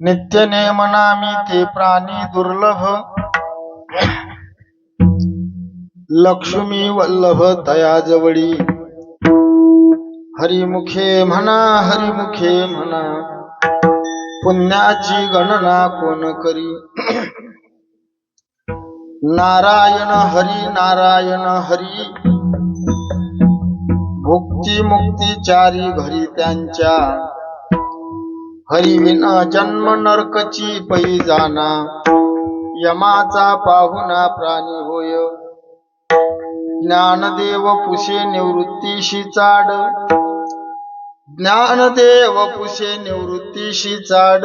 नित्य नेमनामी ते प्राणी दुर्लभ, लक्ष्मी वल्लभ तया जवळी. हरिमुखे म्हणा हरिमुखे म्हणा, पुण्याची गणना कोण करी. नारायण हरी, भुक्ती मुक्ती चारी घरी त्यांच्या. हरिविना जन्म नरकची पै जाना, यमाचा पाहुणा प्राणी होय. ज्ञानदेव पुसे निवृत्तीशी चाड, ज्ञानदेव पुसे निवृत्तीशी चाड.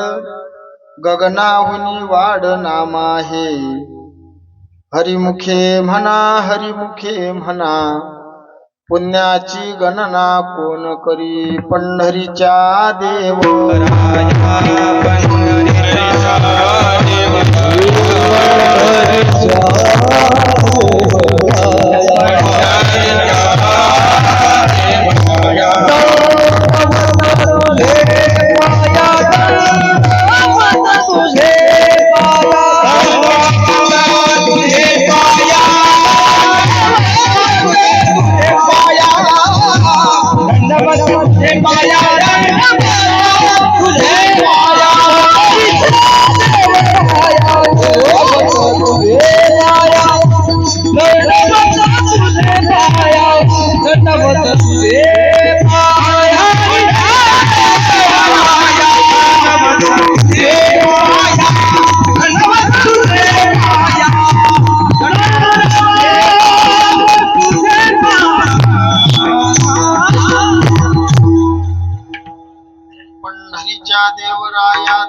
गगनाहुनी वाढ नाम आहे, हरिमुखे म्हणा, पुण्याची गणना कोण करी. पंढरीच्या देवराया, पंढरीच्या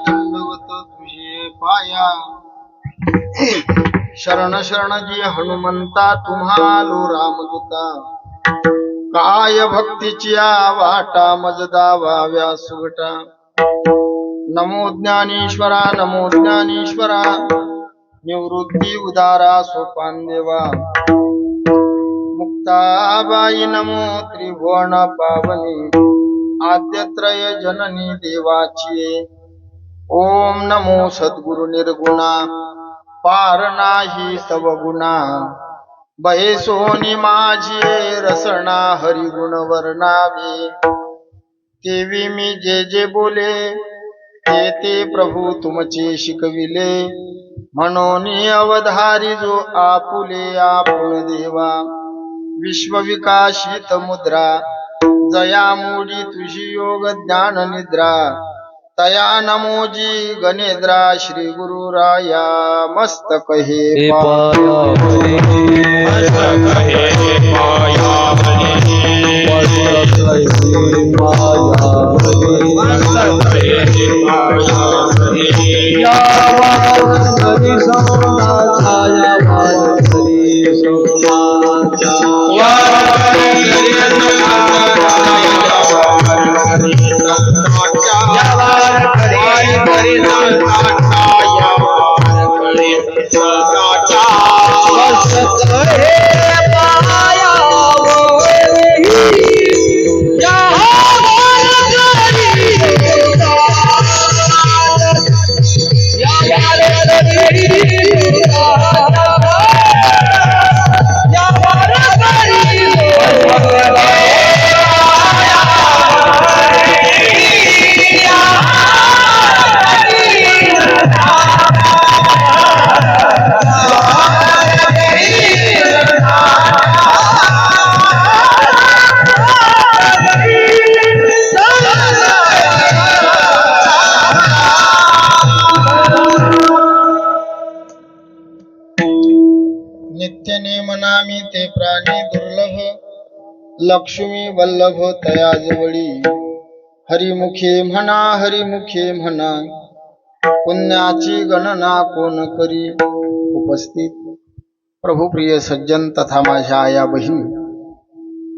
दंडवत तुझे पाया. शरण शरण जी हनुमंता, तुम्हालो रामदूता. काय भक्तीची वाटा, मजदा व्हाव्या सुगटा. नमो ज्ञानेश्वरा, नमो ज्ञानेश्वरा, निवृत्ती उदारा सोपान देवा. मुक्ताबाई नमो त्रिभुवन पावनी, आद्यत्रय जननी देवाची. ओम नमो सद्गुरु निर्गुणा, पार नाही तव गुणा. बहे सोनी माझी रसना, हरिगुण वर्णावे. तेवी मी जे जे बोले, ते ते प्रभू तुमचे शिकविले. म्हणून अवधारी जो आपुले आपण देवा. विश्वविकाशित मुद्रा, जया मूडी तुझी योग ज्ञान निद्रा. तया नमोजी गणेद्रा, श्री गुरु राया मस्तक हे पाया. नित्य नेमनामी ते प्राणी दुर्लभ, लक्ष्मी वल्लभ तया जवळी. हरिमुखे म्हणा, पुण्याची गणना कोण करी. उपस्थित प्रभुप्रिय सज्जन तथा माझ्या आया बहिणी,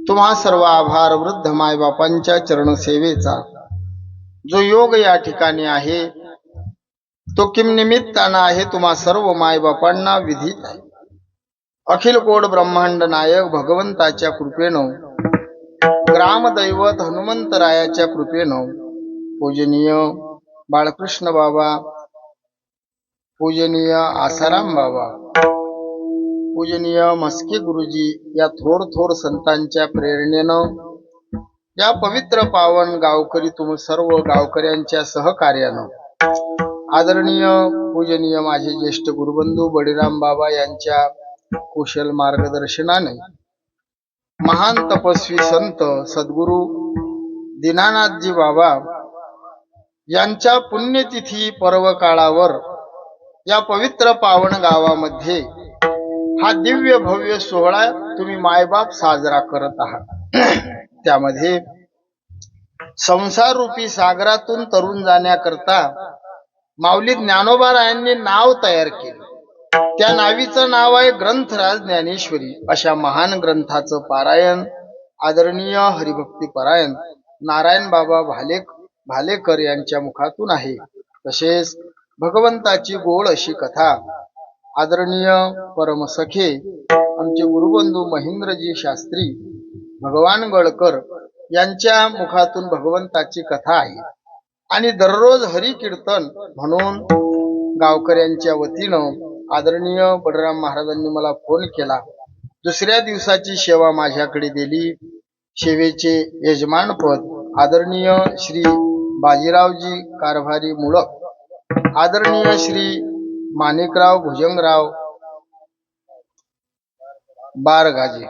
तुम्हा सर्व आभार वृद्ध मायबापांच्या चरणसेवेचा. जो योग या ठिकाणी आहे तो किम निमित्तानं आहे, तुम्हा सर्व मायबापांना विधित आहे. अखिल कोड ब्रह्मांड नायक भगवंताच्या कृपेनं, ग्रामदैवत हनुमंतरायाच्या कृपेनं, पूजनीय बाळकृष्ण बाबा, पूजनीय आसाराम बाबा, पूजनीय मस्के गुरुजी या थोर संतांच्या प्रेरणेनं या पवित्र पावन गावकरी तुम्ही सर्व गावकऱ्यांच्या सहकार्यानं आदरणीय पूजनीय माझे ज्येष्ठ गुरुबंधू बळीराम बाबा यांच्या कुशल मार्गदर्शनाने महान तपस्वी संत सद्गुरु दीनानाथजी बाबा यांच्या पुण्यतिथी पर्व काळावर या पवित्र पावन गावामध्ये हा दिव्य भव्य सोहळा तुम्ही मायबाप साजरा करत आहात। त्यामध्ये संसार रूपी सागरातून तरुण जाण्याकरता माऊली ज्ञानोबारायांनी नाव तयार केले। त्या नावीचं नाव आहे ग्रंथराज ज्ञानेश्वरी। अशा महान ग्रंथाचं पारायण आदरणीय हरिभक्ती परायण नारायण बाबा भालेकर यांच्या मुखातून आहे। तसेच भगवंताची गोड अशी कथा आदरणीय परमसखे आमचे गुरुबंधू महेंद्रजी शास्त्री भगवान गळकर यांच्या मुखातून भगवंताची कथा आहे। आणि दररोज हरी कीर्तन म्हणून गावकऱ्यांच्या वतीनं आदरणीय बळराम महाराजांनी मला फोन केला। दुसऱ्या दिवसाची सेवा माझ्याकडे दिली। सेवेचे यजमानपद आदरणीय श्री बाजीरावजी कारभारी मुळक, आदरणीय श्री माणिकराव भुजंगराव बारगाजे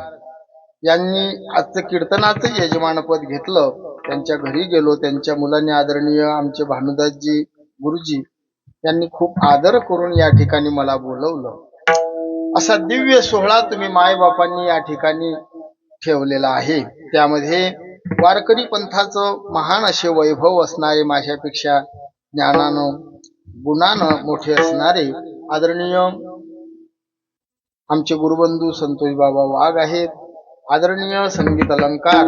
यांनी आजचं कीर्तनाचं यजमानपद घेतलं। त्यांच्या घरी गेलो। त्यांच्या मुलांनी आदरणीय आमचे भानुदासजी गुरुजी यांनी खूप आदर करून या ठिकाणी मला बोलवलं। असा दिव्य सोहळा तुम्ही मायबापांनी या ठिकाणी ठेवलेला आहे। त्यामध्ये वारकरी पंथाचं महान असे वैभव असणारे, माझ्यापेक्षा ज्ञानानं गुणानं मोठे असणारे आदरणीय आमचे गुरुबंधू संतोष बाबा वाघ आहेत। आदरणीय संगीत अलंकार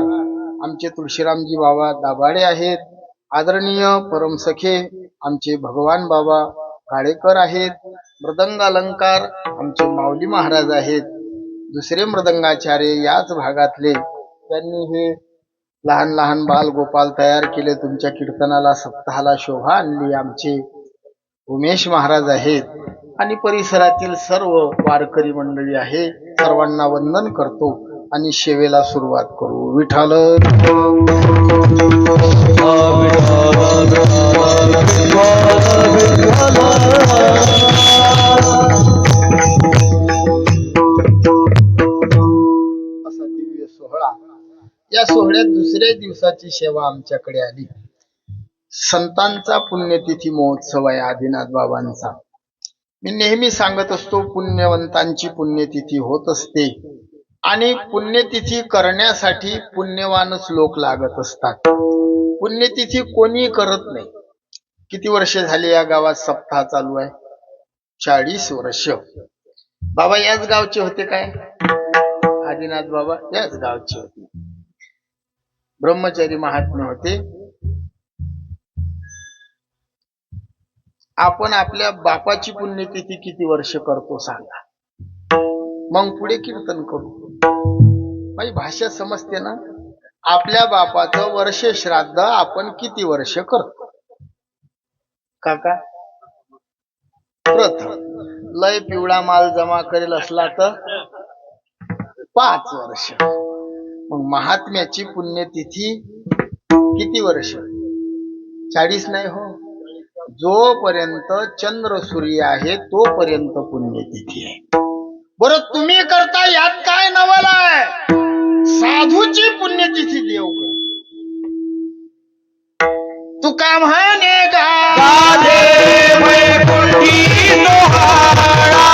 आमचे तुळशीरामजी बाबा दाभाडे आहेत। आदरणीय परमसखे आमचे भगवान बाबा काळेकर आहेत। मृदंग अलंकार आमचे माऊली महाराज आहेत। दुसरे मृदंगाचार्य याच भागातले, त्यांनी हे लहान लहान बाल गोपाल तयार केले। तुमच्या कीर्तनाला सप्ताहाला शोभा आणली आमचे उमेश महाराज आहेत। आणि परिसरातील सर्व वारकरी मंडळी आहे। सर्वांना वंदन करतो आणि सेवेला सुरुवात करू। विठ्ठल असा दिव्य सोहळा। या सोहळ्यात दुसऱ्या दिवसाची सेवा आमच्याकडे आली। संतांचा पुण्यतिथी महोत्सव आहे आदिनाथ बाबांचा। मी नेहमी सांगत असतो, पुण्यवंतांची पुण्यतिथी होत असते आणि पुण्यतिथी करण्यासाठी पुण्यवानच लोक लागत असतात। पुण्यतिथी कोणी करत नाही। किती वर्ष झाली या गावात सप्ताह चालू आहे? 40 वर्ष। बाबा याच गावचे होते काय? आदिनाथ बाबा याच गावचे होते। ब्रह्मचारी महात्मे होते। आपण आपल्या बापाची पुण्यतिथी किती वर्ष करतो सांगा, मग पुढे कीर्तन करू। माझी भाषा समजते ना? आपल्या बापाचं वर्ष श्राद्ध आपण किती वर्ष करतो काका? प्रथम लय पिवळा माल जमा करेल असला तर 5 वर्ष। मग महात्म्याची पुण्यतिथी किती वर्ष? 40 नाही हो, जोपर्यंत चंद्र सूर्य आहे तोपर्यंत पुण्यतिथी आहे। बरं तुम्ही करता यात काय नवल आहे? साधूची पुण्यतिथी देव कर। तू का म्हणे गाधे वैकुंठी सोहळा,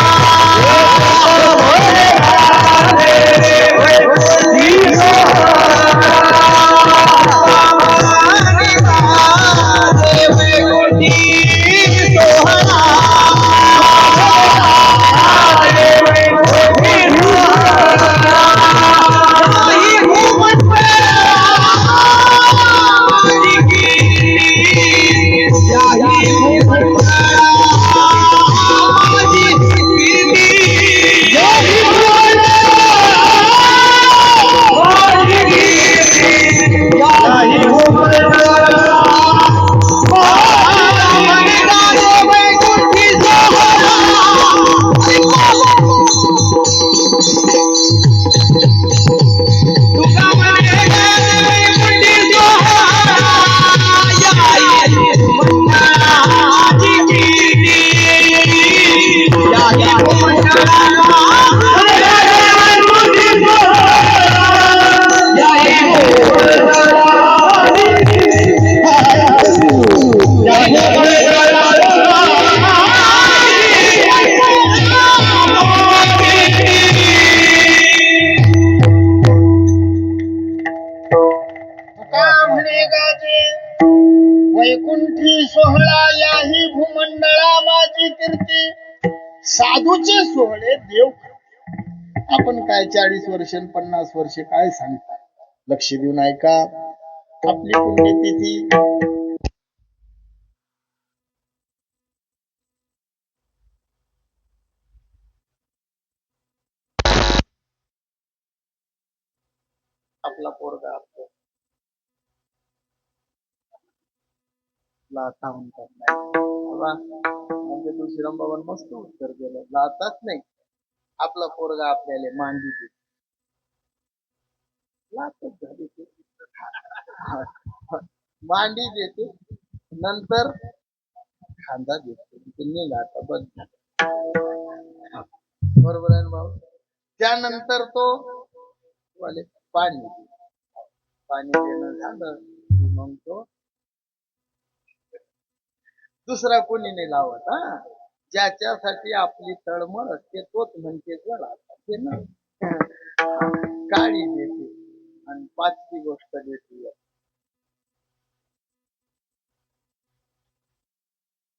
साधूचे सोहळे देव करते. आपण काय 40 वर्ष 50 वर्ष काय सांगता, लक्ष देऊन ऐका. आपली पुण्यतिथी आपला पोरगा लाथा म्हणतात म्हणजे तुळशीराम बाबा मस्त उत्तर दिलं. लाताच नाही, आपला पोरगा आपल्याला मांडी देते. लातच झाली ते. मांडी देते, नंतर खांदा देते. निघाता बंद झाला. बरोबर आहे ना भाऊ. त्यानंतर तो वाले पाणी देणं झालं की मग तो दुसरा कोणी नाही लावत. ज्याच्यासाठी आपली तळमळ असते तोच म्हणते जरा काळी देते. आणि पाचवी गोष्ट देते,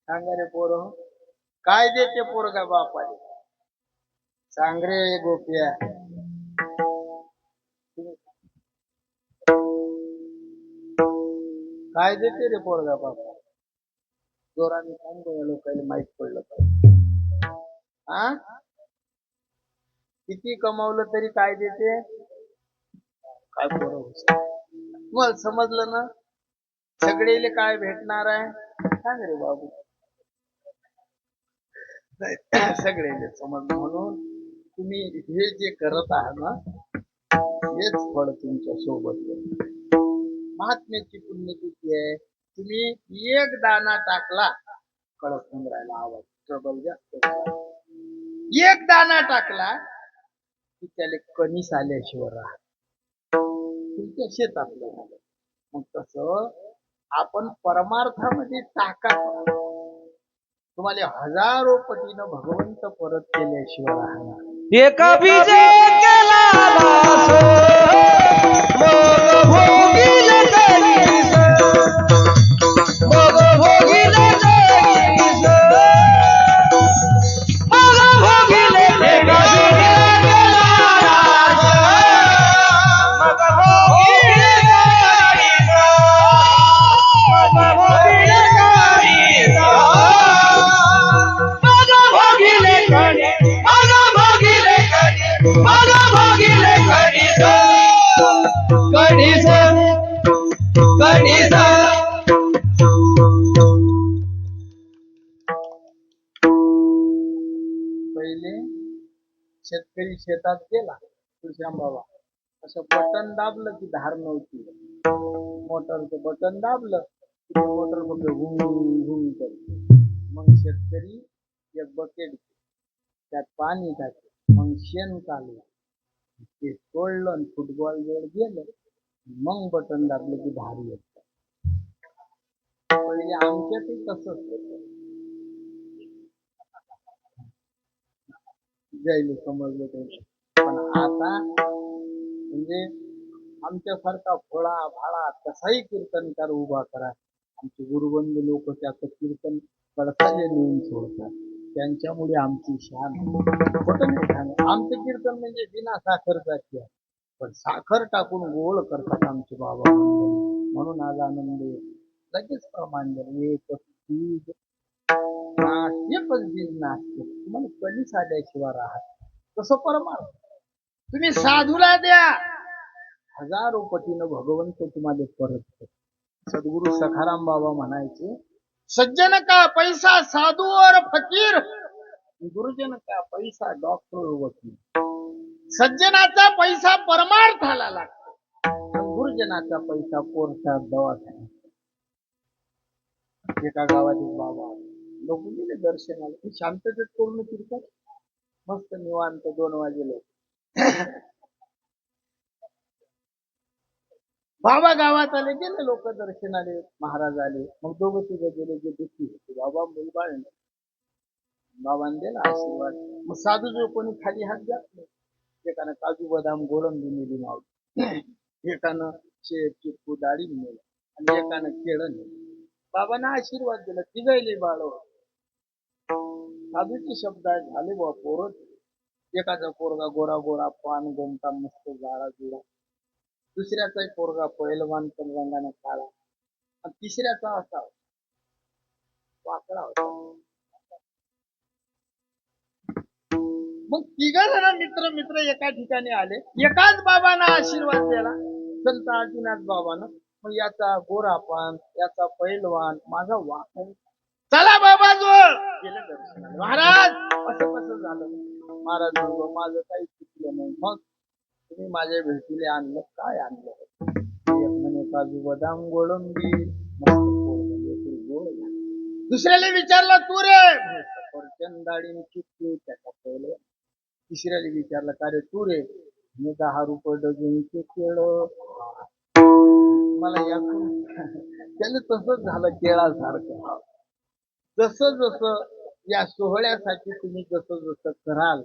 सांगा रे पोर, काय देते पोरगा बापाले? सांग रे गोप्या. काय देते रे पोरगा बापा? जोराने सांगतो, या लोकांना माहित पडलं पाहिजे. किती कमावलं तरी काय देते? काय पोरं तुम्हाला समजलं ना? सगळेले काय भेटणार आहे? सांग रे बाबू. सगळेले समजलं. म्हणून तुम्ही हे जे करत आहात ना, हेच फळ तुमच्या सोबत. महात्म्याची पुण्यतिथी आहे. तुम्ही एक दाना टाकला, कळस राहिला आवाज ट्रबल जास्त. एक दाना टाकला की त्याला कणीस आल्याशिवाय राहत तुमच्या शेतातलं झालं. मग तसं आपण परमार्थामध्ये टाका, तुम्हाला हजारो पटीनं भगवंत परत केल्याशिवाय राहणार. एका बीजे केला पहिले शेतकरी शेतात गेला, तुळशीराम बाबा असं बटन दाबलं की धार नव्हती. मोटरचं बटन दाबलं की मोटर बघ घुम करते. मग शेतकरी एक बकेट त्यात पाणी टाकलं, मग शेण काढलं, ते सोडलं आणि फुटबॉल जवळ गेलं, मग बटन दाबलं की धार येत. पहिले आमच्यातही तसंच होतं. जायला समजलं ते. पण आता म्हणजे आमच्यासारखा फळा भाळा कसाही कीर्तनकार उभा करा, आमचे गुरुबंधू लोक त्याचं कीर्तन कळसाले नेऊन सोडतात. त्यांच्यामुळे आमची शान खोटं नाही सांग. आमचं कीर्तन म्हणजे बिना साखरचाची आहे, पण साखर टाकून गोळ करतात आमचे बाबा. म्हणून आज आनंद लगेच प्रमाण एक बीज एकच बीज नाचते. तुम्हाला कधी साध्याशिवाय राहत तसं परमार्थ. तुम्ही साधूला द्या, हजारो पटीनं भगवंत तुम्हाला परत. सद्गुरु सखाराम बाबा म्हणायचे, सज्जन का पैसा साधू और फकीर, गुरुजन का पैसा डॉक्टर वकील. सज्जनाचा पैसा परमार्थाला लागतो, गुरुजनाचा पैसा कोर्टात दवाखान्यात. एका गावात एक बाबा लोक गेले दर्शनाला, शांततेत पूर्ण कीर्तन मस्त निवांत 2 वाजेले. बाबा गावात आले, गेले लोक दर्शनाले, महाराज आले. मग दोघं तिघं गेले जे दुःखी होते. बाबा मुलबाळ बाबांनी दिला आशीर्वाद. मग साधू जो कोणी खाली हात जात नाही. एकानं काजू बदाम गोळंबी नेली मावली, एकानं शेत चिक्कू डाळी नेलं आणि एकानं केळं नेलं. बाबांना आशीर्वाद दिला. तिघायले बाळ साधूचे शब्द आहेत. झाले बा पोरं. एखादा पोरगा गोरा गोरा पान गोमटा मस्त जाडा जुडा, दुसऱ्याचाही पोरगा पैलवान पण रंगाने काळा, आणि तिसऱ्याचा असा वाकडा होता. मग तिघा जण मित्र मित्र एका ठिकाणी आले. एकाच बाबांना आशीर्वाद दिला, संत आदिनाथ बाबांना. मग याचा गोरापान, याचा पैलवान, माझा वाकड, चला बाबा जवळ गेले दर्शनाला. महाराज असं कसं झालं? महाराज म्हणतो माझं काही चुकलं नाही. मग तुम्ही माझ्या भेटीले आणलं, काय आणलं? एक म्हणे काजू बदाम गोळंबी, मस्त गोड. दुसऱ्याला विचारलं तू रे, सफरचंद डाळिंब चिक्की, त्याचा पहिलं. तिसऱ्याला विचारलं का रे तू रे, मी 10 रुपये डझनचे केळं. मला या त्याला तसंच झालं केळासारखं. जसं जसं या सोहळ्यासाठी तुम्ही जसं जसं कराल,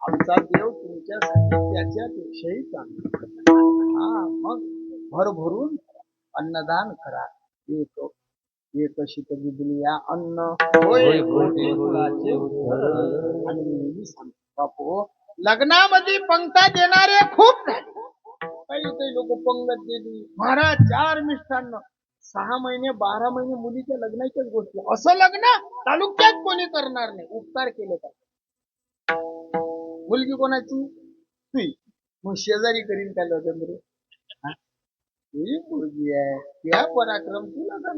आमचा देव तुमच्यासाठी त्याच्यापेक्षाही चांगला. हा, मग भरभरून अन्नदान करा. एक एक शीत बिजलिया अन्न होय कोटी कुळाचे उद्धरण. आणि मी सांगतो बापू, लग्नामध्ये पंक्ता देणारे खूप झाले. काही काही लोक पंगत दिली, महाराज 4 मिष्टान्न, 6 महिने 12 महिने मुलीच्या लग्नाच्याच गोष्टी. असं लग्न तालुक्यात कोणी करणार नाही. उपकार केले का? मुलगी कोणाची? तुई. मग शेजारी करीन काय लग्न रे? तुझी मुलगी आहे, त्या पराक्रम तुला कर.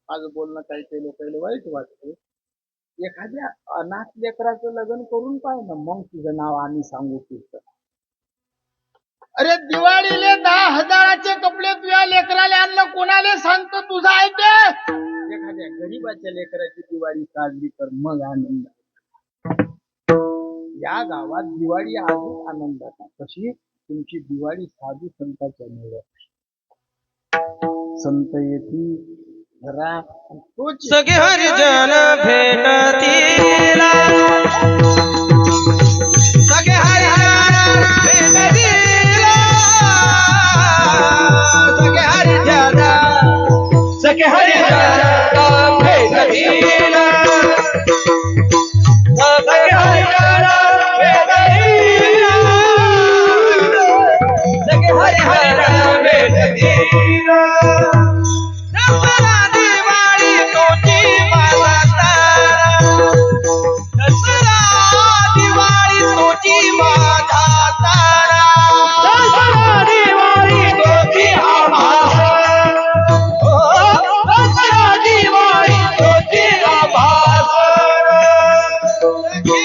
माझं बोलणं काही काही लोकांना वाईट वाटतं. एखाद्या अनाथ लेकराचं लग्न करून पाहिजे ना, मग तुझं नाव आम्ही सांगू तिथं. अरे दिवाळीले 10,000चे कपडे तुझ्या लेकराला आणलं, कोणाला सांगतो तुझा ऐके? एखाद्या गरीबाच्या लेकराची दिवाळी साजरी कर, मग आनंद. या गावात दिवाळी अजून आनंदात. कशी? तुमची दिवाळी साधू संताच्या मुळे. संत येती जरा सगळे हरिजन भेटतील, सगळे हरिजन भेटतील, सगळे हरिजन, सगळे हरिजन भेटतील, सगळे हरिजन भेटतील, सगळे हरिजन भेटतील. दसरा दिवाळी तोची माझा तारा, दसरा दिवाळी तोची माझा तारा, दसरा दिवाळी तोची आभास, दसरा दिवाळी तोची आभास. सखी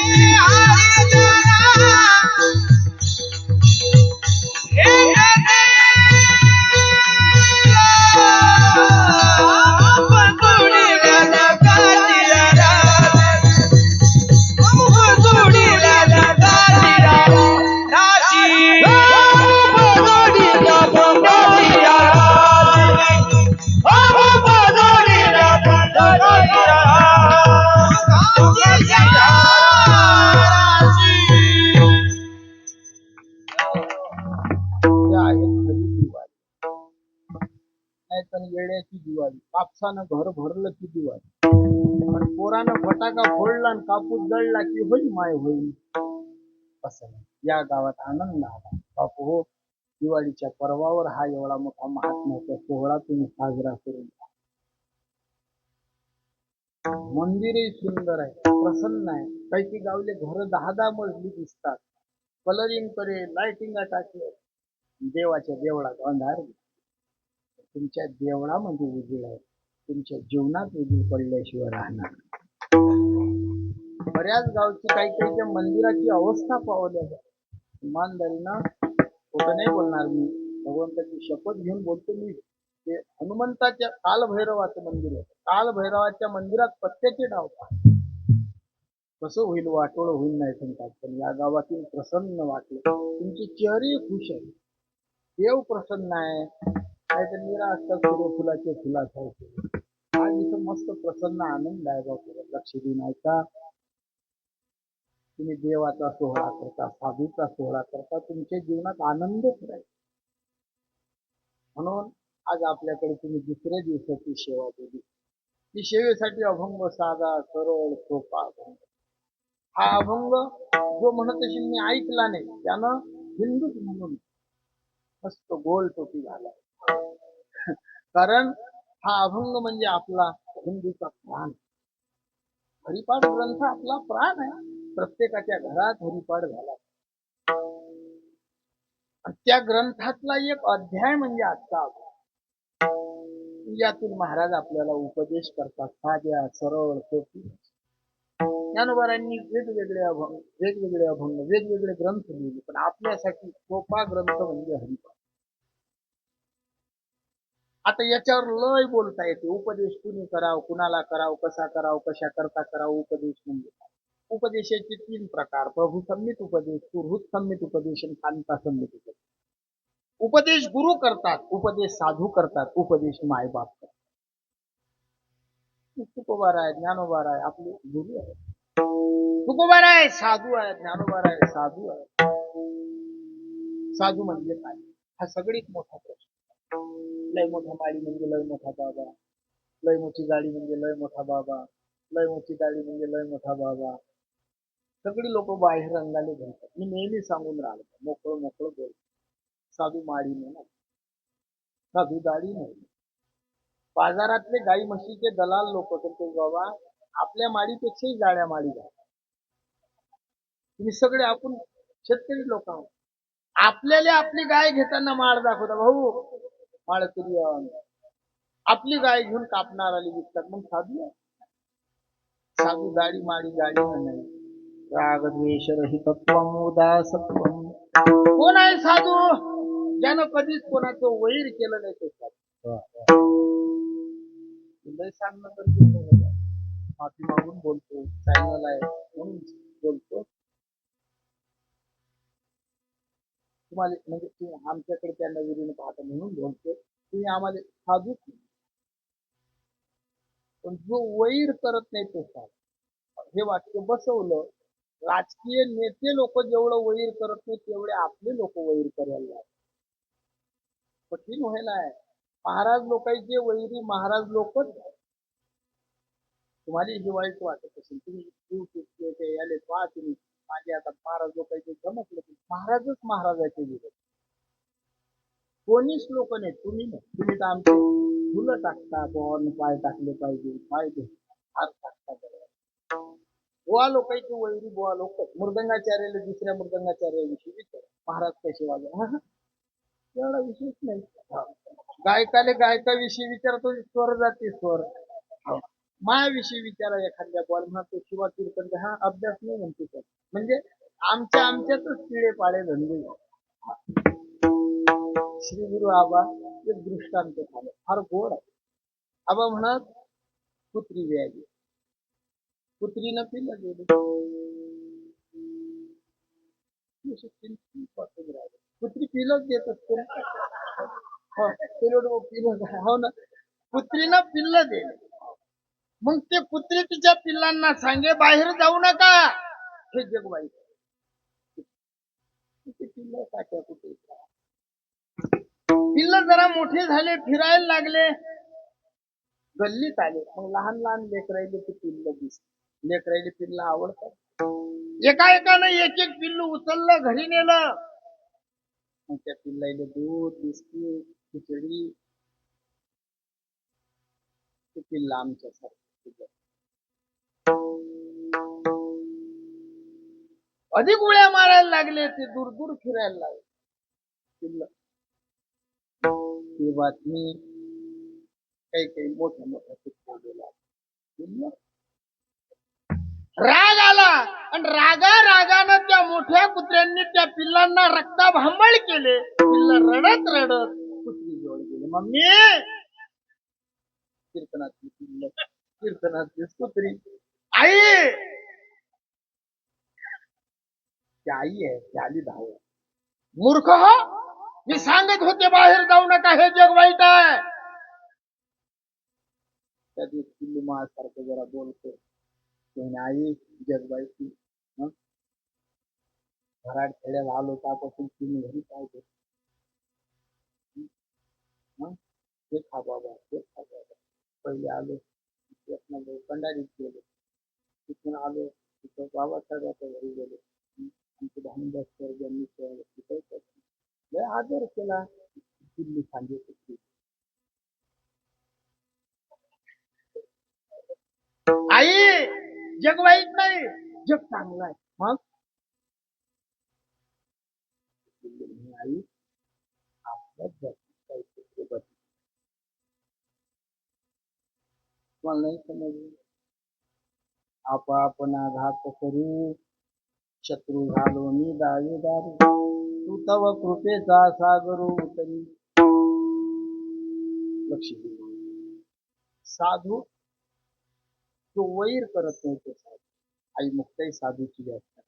हरिजन येण्याची दिवाळी. कापसानं घर भरलं की दिवाळी, आणि पोरानं फटाका फोडला आणि कापूस जळला की होई माय होईल. असं या गावात आनंद आला. बापू हो, दिवाळीच्या पर्वावर हा एवढा मोठा महात्म्याचा सोहळा तुम्ही साजरा करून. मंदिरही सुंदर आहे, प्रसन्न आहे. काही काही गावले घर 10-10 मजली दिसतात. कलरिंग करे, लाइटिंग टाकले. देवाच्या देवळात अंधार. तुमच्या देवळामध्ये उजेड आहे, तुमच्या जीवनात उजेड पडल्याशिवाय राहणार. बऱ्याच गावची काही काहीच्या मंदिराची अवस्था पावल्या जाते. इमानदारीनं खोटं नाही बोलणार मी, भगवंताची शपथ घेऊन बोलतो मी. ते हनुमंताच्या कालभैरवाचं मंदिर आहे. कालभैरवाच्या मंदिरात पत्त्याचे डाव पहा. कसं होईल वाटोळ होईल नाही सांगतात, पण या गावातील प्रसन्न वाटले. तुमचे चेहरे खुश आहे, देव प्रसन्न आहे. नाहीतर निरा असतात सूर्यफुलाचे फुलासारखे. आज इथं मस्त प्रसन्न आनंद आहे बाबा. लक्ष देऊन ऐका. तुम्ही देवाचा सोहळा करता, साधूचा सोहळा करता, तुमच्या जीवनात आनंदच राहील. म्हणून आज आपल्याकडे तुम्ही दुसऱ्या दिवसाची सेवा केली. की सेवेसाठी अभंग साधा सरळ सोपा अभंग. हा अभंग जो म्हणत असेल मी ऐकला नाही त्यानं हिंदूच म्हणून मस्त गोल टोपी घाला. कारण हा अभंग म्हणजे आपला हिंदूचा प्राण. हरिपाठ ग्रंथ आपला प्राण आहे. प्रत्येकाच्या घरात हरिपाठ झाला. त्या ग्रंथातला एक अध्याय म्हणजे आजचा अभंग. यातून महाराज आपल्याला उपदेश करतात साध्या सरळ सोपी. ज्ञानोबारांनी वेगवेगळे अभंग वेगवेगळे ग्रंथ लिहिले, पण आपल्यासाठी सोपा ग्रंथ म्हणजे हरिपाठ. आता याच्यावर लय बोलता येते. उपदेश कुणी कराव, कुणाला कराव, कसा कराव, कशा करता कराव. उपदेश म्हणजे उपदेशाचे 3 प्रकार: प्रभू संमित उपदेश, पुरुष संमित उपदेश आणि कांता संमित उपदेश. उपदेश गुरु करतात, उपदेश साधू करतात, उपदेश मायबाप करतात. तुकोबाराय ज्ञानोबाराय आपले गुरु आहे. तुकोबाराय साधू आहे, ज्ञानोबाराय साधू आहे. साधू म्हणजे काय, हा सगळीत मोठा प्रश्न. लय मोठा माळी म्हणजे लय मोठा बाबा, लय मोठी गाडी म्हणजे लय मोठा बाबा, लय मोठी गाडी म्हणजे लय मोठा बाबा. सगळी लोक बाहेर रंगाले घालतात. मी नेहमी सांगून राहिलो, मोकळं मोकळं बोल. साधू माळी नाही, साधू दाढी नाही. बाजारातले गाई म्हशीचे दलाल लोक करतो बाबा, आपल्या माळीपेक्षाही जाड्या माळी घाल. तुम्ही सगळे आपण शेतकरी लोक आहोत. आपल्याला आपली गाय घेताना माळ दाखवता, भाऊ माळ तरी आपली गाय घेऊन कापणाराली विकतात. मग साधू आहे? साधू गाडी माळी गाडी नाही. राग द्वेष रहितत्वम उदासत्वम. कोण आहे साधू? ज्यानं कधीच कोणाचं वैर केलं नाही ते साधू. सांगणं गरजेचं आहे. माफी मागून बोलतो, चॅनल आहे म्हणून बोलतो. तुम्हाला म्हणजे आमच्याकडे त्या नवीन पाहता म्हणून बोलतो. तुम्ही आम्हाला साधू, पण जो वैर करत नाही तो साधू. हे वाक्य बसवलं. राजकीय नेते लोक जेवढं वैर करत नाही तेवढे आपले लोक वैर करायला लागले. कठीण व्हायला आहे. महाराज लोकांचे वैरी महाराज लोकच. तुम्हाला हे वाईट वाटत असेल, तुम्ही युट्यूब याले पहा, तुम्ही माझे आता महाराज लोकांचे जमकलं. महाराजच महाराजाचे विरोध, कोणीच लोक नाही. तुम्ही नाही, तुम्ही तर आमचे फुलं टाकता, बॉन पाय टाकले पाहिजे, पाय हात टाकता. बुवा लोकांची वैरी बुवा लोक. मृदंगाचार्याला दुसऱ्या मृदंगाचार्याविषयी विचार, महाराज कसे वाजवा, एवढा विषयच नाही. गायकाले गायकाविषयी विचारतो, स्वर जाते स्वर. मायाविषयी विचारा एखाद्या बॉल म्हणतो शिवा कीर्तन, हा अभ्यास नाही म्हणते तर. म्हणजे आमच्यातच पिळे पाळे धंदे. श्री गुरु आबा एक दृष्टांत झालं, फार गोड आहे. आबा म्हणत कुत्री व्याली, कुत्रीनं पिलं गेली. कुत्री पिलंच देत असते. हो ना, कुत्रीनं पिल्लं दे. मग ते कुत्री तिच्या पिल्लांना सांगे बाहेर जाऊ नका. हे जग वाईट. पिल्ल टाक्या कुठे, पिल्ल जरा मोठे झाले, फिरायला लागले, गल्लीत आले. मग लहान लहान लेकरायले ते पिल्ल दिसले. लेकरायले पिल्ल आवडतात. एकाएकानं एक एक पिल्लू उचललं, घरी नेलं. मग त्या पिल्लाईले दूध, बिस्किट, खिचडी. ते पिल्ल आमच्यासारखं अधिक उड्या मारायला लागले, ते दूर दूर फिरायला लागले. पिल्ल ही बातमी काही काही मोठ्या मोठ्या पिल्ल. राग आला आणि रागानं त्या मोठ्या कुत्र्यांनी त्या पिल्लांना रक्ताभांबळ केले. पिल्ल रडत रडत कुत्री जवळ गेले. मम्मी, कीर्तनातली पिल्ल, कीर्तनातली कुत्री. आई, ती आई आहे, ती आली धाव. मूर्ख हो, मी सांगत होते बाहेर जाऊ नका, हे जग वाईट आहे. त्या दिवशी पिल्लू माझ्यासारखं जरा बोलतो, आई जग वाईट. घरात खेड्याला आलो त्यापासून तुम्ही घरी पाहिजे. ते खा बाबा, ते खा बाबा. पहिले आलो कंडारीत गेलो, तिथून आलो, तिथं बाबासाहेबाच्या घरी गेलो, आमचे धामदास सर ज्यांनी तिथं लय आदर केला, दिल्ली सांगितली आई जग वाईट नाही, जग चांगलं आहे. मग आई आपल्या जगात काहीतरी बदल मला नाही समजलं. आपण घात करू शत्रू झालो मी दावेदारी, तू तव कृपेचा सागरू तरी. लक्ष दे, साधू तो वैर करत नाही, तो साधू. आई मुक्ताई साधूची व्याख्या.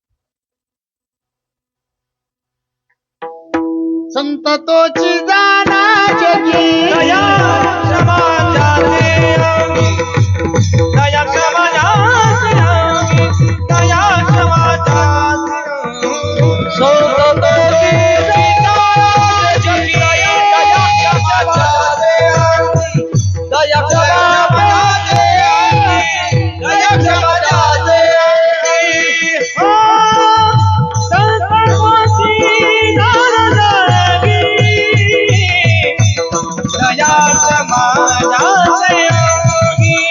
संत तोची जाना जगी, दया समाजाचे अंगी, दया समाजाचे अंगी, दया समाजाचे अंगी. सोबतोची सीतारामाची दया, दया समाजाचे अंगी, दया समाजाचे अंगी, दया समाजाचे अंगी. हो, संकटाची नारदगी, दया समाजाचे अंगी, दया समाजाचे अंगी,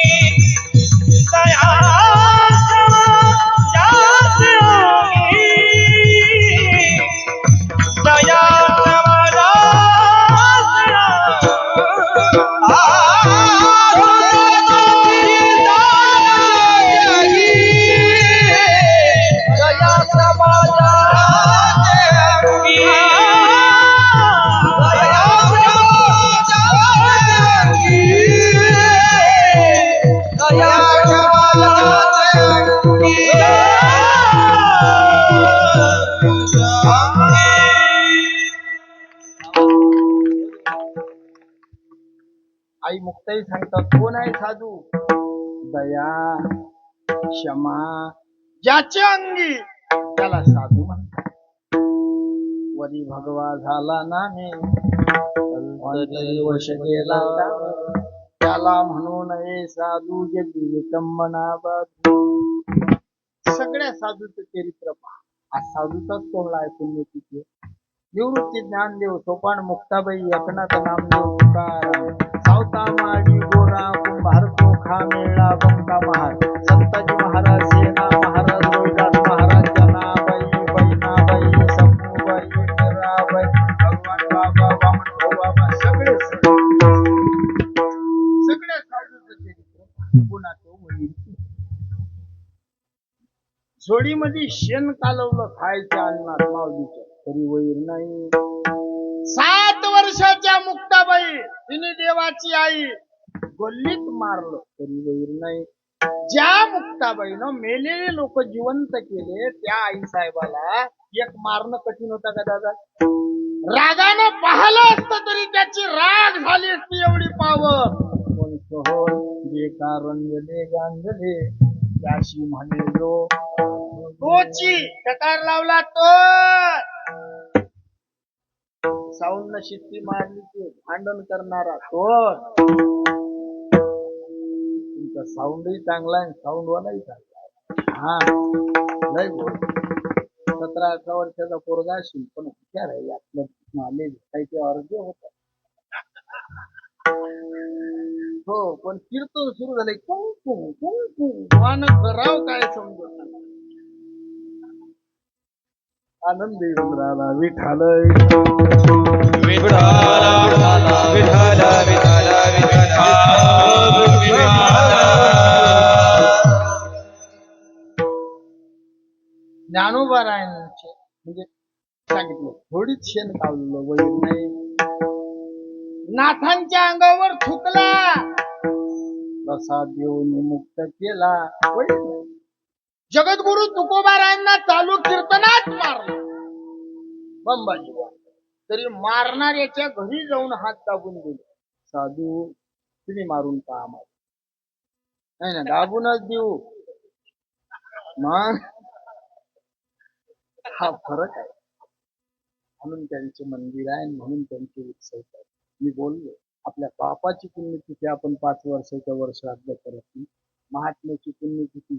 दया आई मुक्ताई सांगतात कोण आहे साधू? दया क्षमा ज्याचे अंगी त्याला साधू म्हणतात. वरी भगवा झाला नाही अंतरी वश गेला त्याला म्हणू नये साधू जगी विटंबना बाधू. सगळ्या साधूचं चरित्र पहा. हा साधूचाच सोहळा आहे पुण्यतिथी. निवृत्ती ज्ञानदेव सोपान मुक्ताबाई एकनाथ नामदेव तुकाराम सावता माडी गोरा कुंभार चोखा मेळा बंका महार संताजी महाराज सेना महाराज रोहिदास महाराज जनाबाई बहिणाबाई शंभूबाई मीराबाई भगवान बाबा वामन बाबा सगळे साधूचं चरित्र गुणाचं वैर. झोडीमध्ये शेण कालवलं खायच्या अन्नात माऊलीच्या तरी वैर नाही. 7 वर्षाच्या मुक्ताबाई तिने देवाची आई गल्लीत मारलं तरी वैर नाही. ज्या मुक्ताबाईनं मेलेले लोक जिवंत केले त्या आई साहेबाला एक मारणं कठीण होता का दादा? रागानं पाहिलं असतं तरी त्याची राग झाली असती एवढी पावर. पण सहन जे कारण गांजले त्याशी म्हणे जो तोची टकार लावला तो साऊंड न शिट्टी मारली की भांडण करणारा तो. तुमचा साऊंडही चांगला आहे, साऊंड वालाही चांगला आहे. हा लय बोल. 17-18 वर्षाचा पोरगा असेल पण हुशार आहे. आपलं माले काही ते अर्ज होत हो. पण कीर्तन सुरू झाले कुंकू कुंकू वान कराव काय समजत नाही. आनंद येऊन राहिला विठाल ज्ञानोबारायांचे म्हणजे सांगितलं थोडीच शेण काढलं वैर नाही. नाथांच्या अंगावर थुकला प्रसाद देऊन मुक्त केला वैर नाही. जगद्गुरु तुकोबारायांना चालू कीर्तनात मारलं बंबाजी तरी मारणाऱ्याच्या घरी जाऊन हात दाबून दिले. साधू तुम्ही मारून पहा आम्हाला. नाही ना दाबूनच देऊ. मग हा फरक आहे. म्हणून त्यांचे मंदिर आहे, म्हणून त्यांचे उत्सव आहे. मी बोललो आपल्या बापाची पुण्यतिथी आपण 5 वर्षाच्या वर्षात करत नाही. महात्म्याची पुण्यतिथी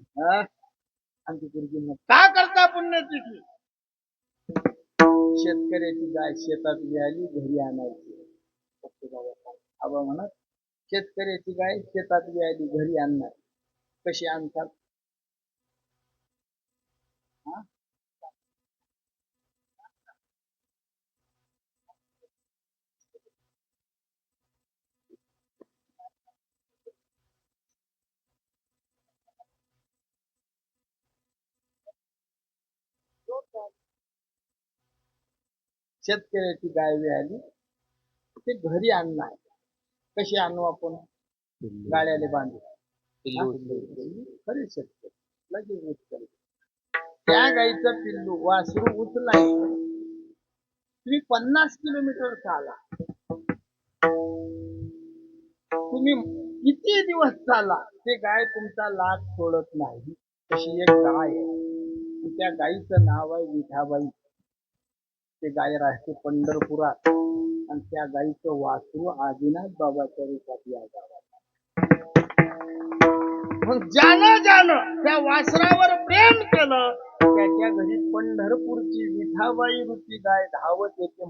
आणि ती का करता पुण्यतिथी? शेतकऱ्याची गाय शेतात मिळाली घरी आणायची. आबा म्हणत शेतकऱ्याची गाय शेतात मिळाली घरी आणणार. कशी आणतात? शेतकऱ्याची गाय मिळाली ते घरी आणणार. कशी आणू आपण? गाड्याले बांधू. खरी शेतकरी लगेच उचल. त्या गाईचं पिल्लू वासरू उचलायचं. तुम्ही 50 किलोमीटर चाला, तुम्ही किती दिवस चाला, ते गाय तुमचा लाट सोडत नाही. अशी एक गाय आहे. त्या गाईचं नाव आहे विठाबाई. ते गाय राहते पंढरपुरात आणि त्या गाईचं वासरू आदिनाथ बाबाच्या रूपात या गावात. मग ज्यानं त्या वासरावर प्रेम केलं त्याच्या घरी पंढरपूरची विठाबाई रूपी गाय धावत येते.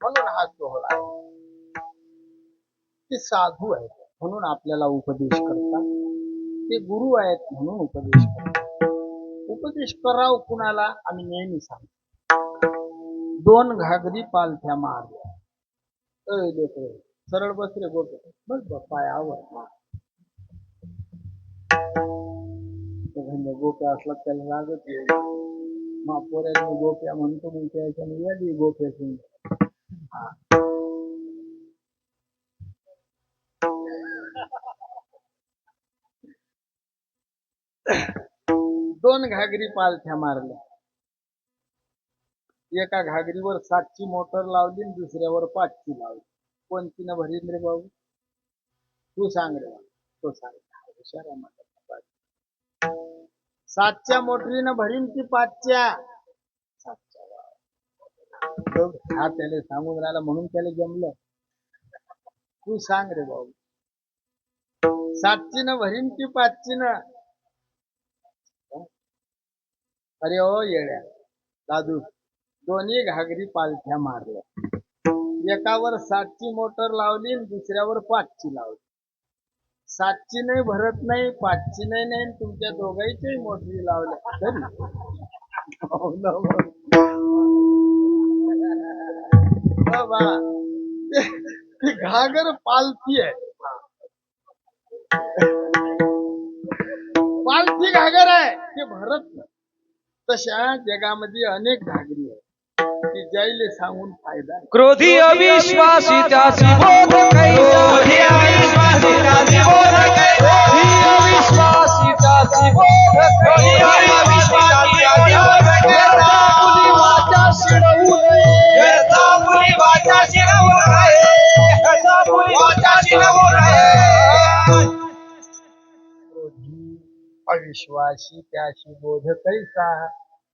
म्हणून हा सोहळा ते साधू आहेत म्हणून आपल्याला उपदेश करतात. ते गुरु आहेत म्हणून उपदेश करतात. उपदेश कराव कुणाला? आम्ही नेहमी सांगतो. 2 घागरी पालथ्या मारल्या. सरळ बस रे गोपे, बस पायावर. गोप्या असला त्याला रागच येईल. पोऱ्याने गोप्या म्हणतो मी त्याच्याने यादी गोप्याची. 2 घागरी पालथ्या मारल्या. एका घागरीवर 7ची मोटर लावली आणि दुसऱ्यावर 5ची लावली. कोणतीनं भरीन रे बाबू? तू सांग रे. तो सांग. 7च्या मोटरीनं भरीन की 5च्या? 7च्या. हा त्याला सांगून राहिला म्हणून त्याला जमलं. तू सांग रे बाबू, 7ची न भरीन की 5ची न? अरे ओ येड्या दादू, दोन्ही घागरी पालथ्या मारल्या. एकावर 7ची मोटर लावली आणि दुसऱ्यावर 5ची लावली. 7ची नाही भरत नाही, 5ची नाही, तुमच्या दोघांच्याही मोटरी लावल्या तरी घागर पालथी आहे. पालथी घागर आहे ते भरत नाही. तशा जगामध्ये अनेक घागरी आहे की ज्याला सांगून फायदा. क्रोधी अविश्वासी त्याची बोध कैसा, क्रोधी अविश्वासी त्याची बोध कैसा, अविश्वासी त्याची बोध कैसा, अविश्वासी त्याची बोध कैसा. मुली वाचा शिरवू नये, मुली वाचा शिरवू अविश्वासी त्याशी बोध कैसा,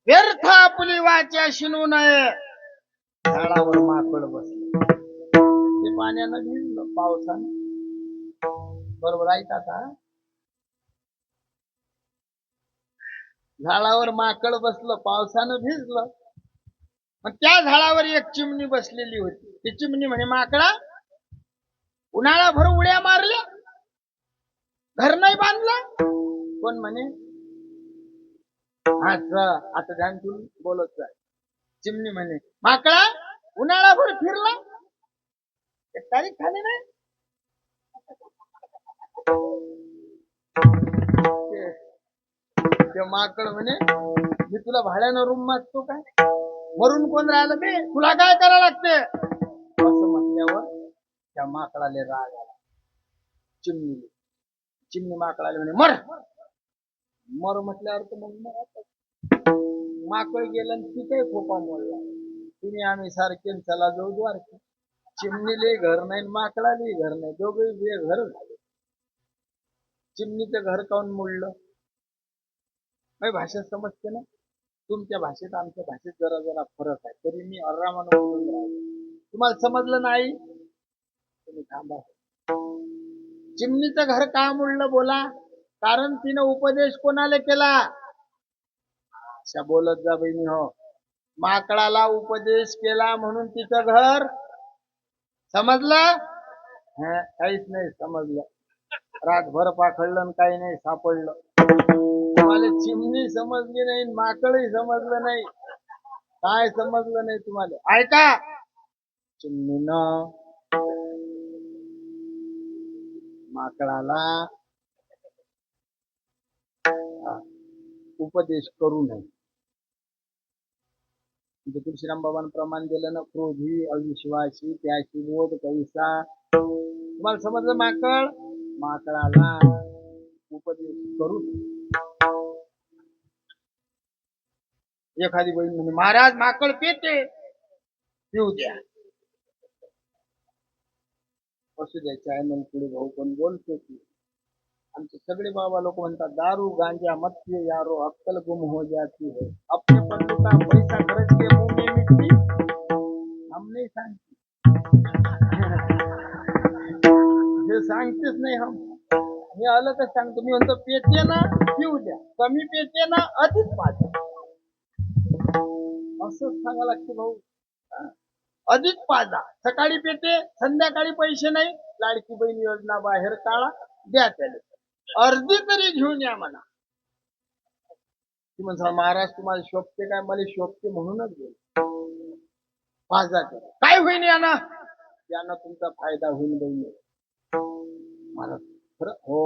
व्यर्थ आपली वाचा शिनू नये. झाडावर माकड बसले, ते पाण्यानं भिजलं, पावसानं. बरोबर ऐका का? झाडावर माकड बसलं, पावसानं भिजलं. मग त्या झाडावर एक चिमणी बसलेली होती. ती चिमणी म्हणे, माकडा, उन्हाळाभर उड्या मारल्या, घर नाही बांधलं. कोण म्हणे, आता ध्यान ठेवून बोलत जाय. चिमणी म्हणे, माकडा, उन्हाळाभर फिरला, एक तारीख खाली नाही. ते माकड म्हणे, मी तुला भाड्यानं रूम मागतो काय? मरून कोण राहिलं बे, तुला काय करावं लागते? असं म्हटल्यावर त्या माकडाले राग आला. चिमणी माकडाले म्हणे, मर. मर म्हटल्यावर तर मग माकड गेलं आणि तिथे खोपा मोडला. तुम्ही आम्ही सारखे चला जाऊ द्वारका. चिमणीले घर नाही, माकडाले घर नाही, दोघे बेघर झाले. चिमणीचं घर काऊन मोडलं? भाषा समजते ना. तुमच्या भाषेत आमच्या भाषेत जरा जरा फरक आहे, तरी मी आरामानं बोलून राहिलो. तुम्हाला समजलं नाही, तुम्ही थांबा. चिमणीचं घर का मोडलं बोला? कारण तिनं उपदेश कोणाला केला? अशा बोलत जा बहिणी हो. माकडाला उपदेश केला म्हणून तिचं घर समजलं? काहीच नाही समजलं. रातभर पाखडलं, काही नाही सापडलं. तुम्हाला चिमणी समजली नाही, माकडही समजलं नाही, काय समजलं नाही तुम्हाला. ऐका, चिमणीनं माकडाला उपदेश करू नये. म्हणजे तुळशीराम बाबांना प्रमाण दिलं ना, क्रोधी अविश्वासी त्याशी बोध कैसा. तुम्हाला समजलं? माकडाला उपदेश करू नये. एखादी बहीण म्हणे, महाराज माकड पेते, पिऊ द्या. असू द्या, चॅनल पुढे भाऊ पण बोलतो की आमचे सगळे बाबा लोक म्हणतात, दारू गांजा मत पिए यारो, अक्कल गुम हो जाती है, अपने पल्लू का पैसा खर्च के मुंह में मिट्टी, हम नहीं सांगते. हे सांगतेच नाही हम. मी अलगच सांगतो. मी म्हणतो, पेते ना पिऊ द्या, कमी पेते ना अधिक पाजा. असंच सांगा लागते भाऊ. अधिक पाजा. सकाळी पेते, संध्याकाळी पैसे नाही, लाडकी बहीण योजना बाहेर काढा, द्या त्याला. अर्धी तरी घेऊन या म्हणा. ती म्हणा, महाराज तुम्हाला शोभते काय? मला शोभते म्हणूनच गेलो. पाजा काय होईन यानं तुमचा फायदा होईल बहीण. मला खरं हो,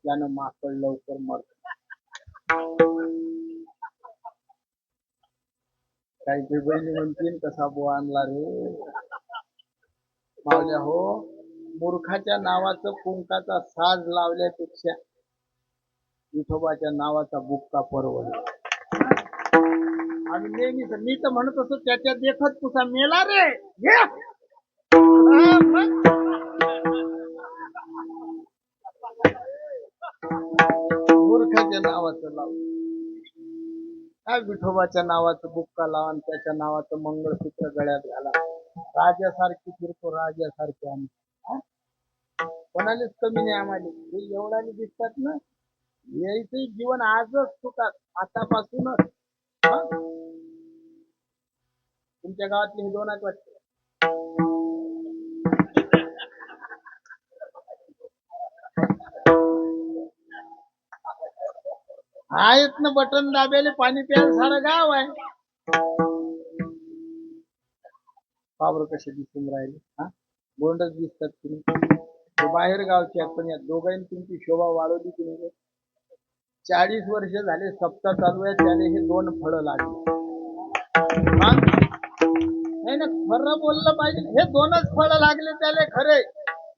यानं माकड लवकर मरत. काही काही बहिणी म्हणतील, कसा बो आणला रे मावल्या हो. मूर्खाच्या नावाचं कुंकाचा साज लावल्यापेक्षा विठोबाच्या नावाचा बुक्का परवडला. आम्ही नेहमीच, मी तर म्हणत असतो, त्याच्या देखत तुझा मेला रे. मूर्खाच्या नावाचं लाव, काय विठोबाच्या नावाचं बुक्का लावा आणि त्याच्या नावाचं मंगळसूत्र गळ्यात घाला. राजासारखी फिरतो, राजासारखे आम्ही. कोणालाच कमी नाही आम्हाला. हे एवढाने दिसतात ना, यायचं जीवन आजच सुखात, आतापासूनच. तुमच्या गावातले हे दोनच वाटते. आहेत ना बटन दाब्याले पाणी प्यायला सारं गाव आहे. पावर कसे दिसून राहिले, बोंडच दिसतात तुम्ही. बाहेर गावचे आहेत, पण या दोघांनी तुमची शोभा वाढवली की नाही. 40 वर्ष झाले सप्ताह चालू आहे, त्याने हे 2 फळं लागले. नाही ना, खरं बोललं पाहिजे. हे 2च फळं लागले त्याला खरे.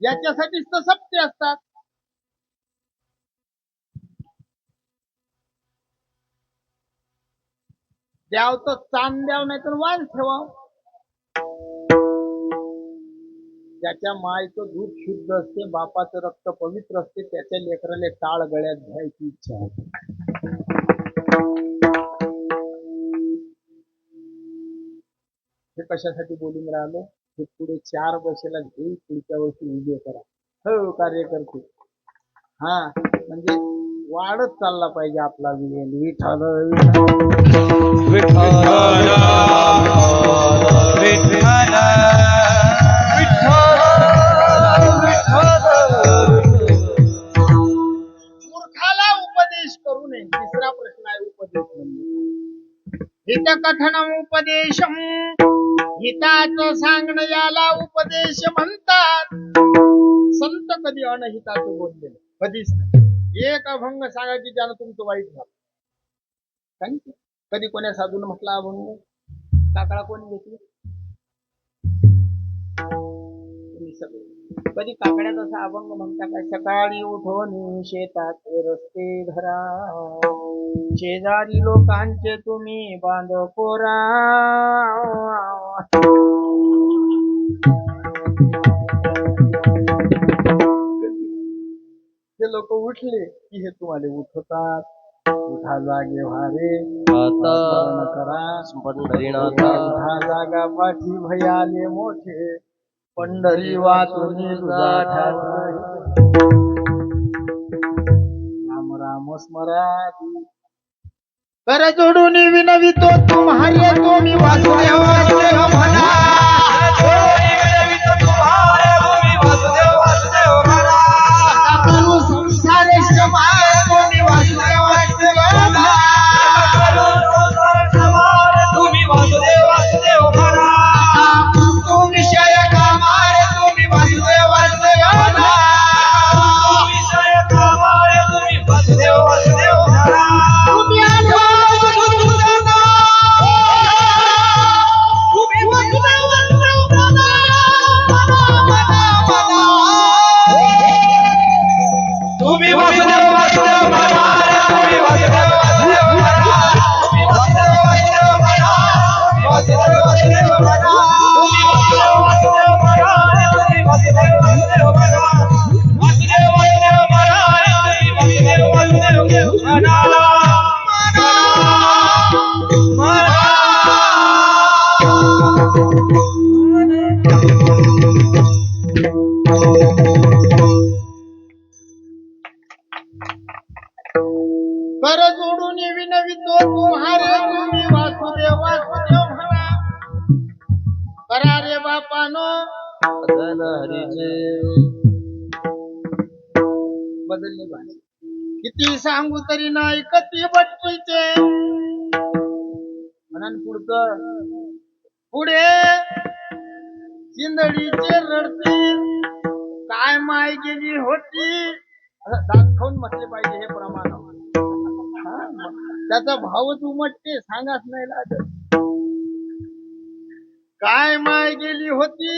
याच्यासाठीच तर सप्ते असतात. द्याव तर चांद द्याव, नाही तर वाल ठेवाव. ज्याच्या मायचं दूध शुद्ध असते, बापाचं रक्त पवित्र असते, त्याच्या लेकराला टाळ गळ्यात घ्यायची इच्छा होते. हे कशासाठी बोलून राहिलो? हे पुढे 4 वर्षाला घेई, पुढच्या वर्षी विजय करा. हो कार्यकर्ते, हा म्हणजे वाढत चालला पाहिजे आपला विजय. विठ्ठल विठ्ठल विठ्ठल मूर्खाला उपदेश करू नये. तिसरा प्रश्न आहे उपदेश म्हणजे हितकथनम उपदेशम. हिताचं सांगणं याला उपदेश म्हणतात. संत कधी अनहिताचं बोलले कधीच नाही. एक अभंग सांगा की ज्यानं तुमचं वाईट झालं. सांगितलं कधी कोण्या साधून म्हटला अभंग? काकडा कोणी घेतली? तुम्ही सगळे. कधी काकड्यात असा अभंग म्हणता काय? सकाळी उठून शेताचे रस्ते धरा, शेजारी लोकांचे तुम्ही बांध कोरा. ते लोक उठले की हे तुम्हाला उठवतात. उठा जागे व्हारे करा, उठा जागा पाठी भयाले मोठे, पंढरी वाचून तुझा राम राम स्मराती. कर जोडून विनवितो तुम्हारे तुम्ही वासुदेव वासुदेव म्हणा. करू संसारे क्षमा तुम्ही वासुदेव वासुदेव म्हणा. तुम्ही वासुदेव वासुदेव म्हणा. तू विषय कामार तुम्ही वासुदेव वासुदेव म्हणा. विषय कामार तुम्ही वासुदेव वासुदेव म्हणा. तुम्ही आठवा तुझा तुम्ही वासुदेव वासुदेव म्हणा. तुम्ही वासुदेव वासुदेव म्हणा. तुम्ही वासुदेव वासुदेव म्हणा. तुम्ही वासुदेव वासुदेव म्हणा. वासुदेव वासुदेव म्हणा. तुम्ही वासुदेव वासुदेव म्हणा. तुम्ही वासुदेव वासुदेव म्हणा. वासुदेव वासुदेव म्हणा. तुम्ही वासुदेव वासुदेव म्हणा. कर जोडून विनवितो तुम्हारे तुम्ही वासुदेव वासुदेव म्हणा. करा रे बापानो बदलली भाषा. किती सांगू तरी नाही ऐकती बटकीचे. म्हणून पुढे चिंदडीचे रडतील. काय माय गेली होती दाखवून म्हटले पाहिजे हे प्रमाण. त्याचा भावच उमटते, सांगाच नाही लागत. काय माय गेली होती.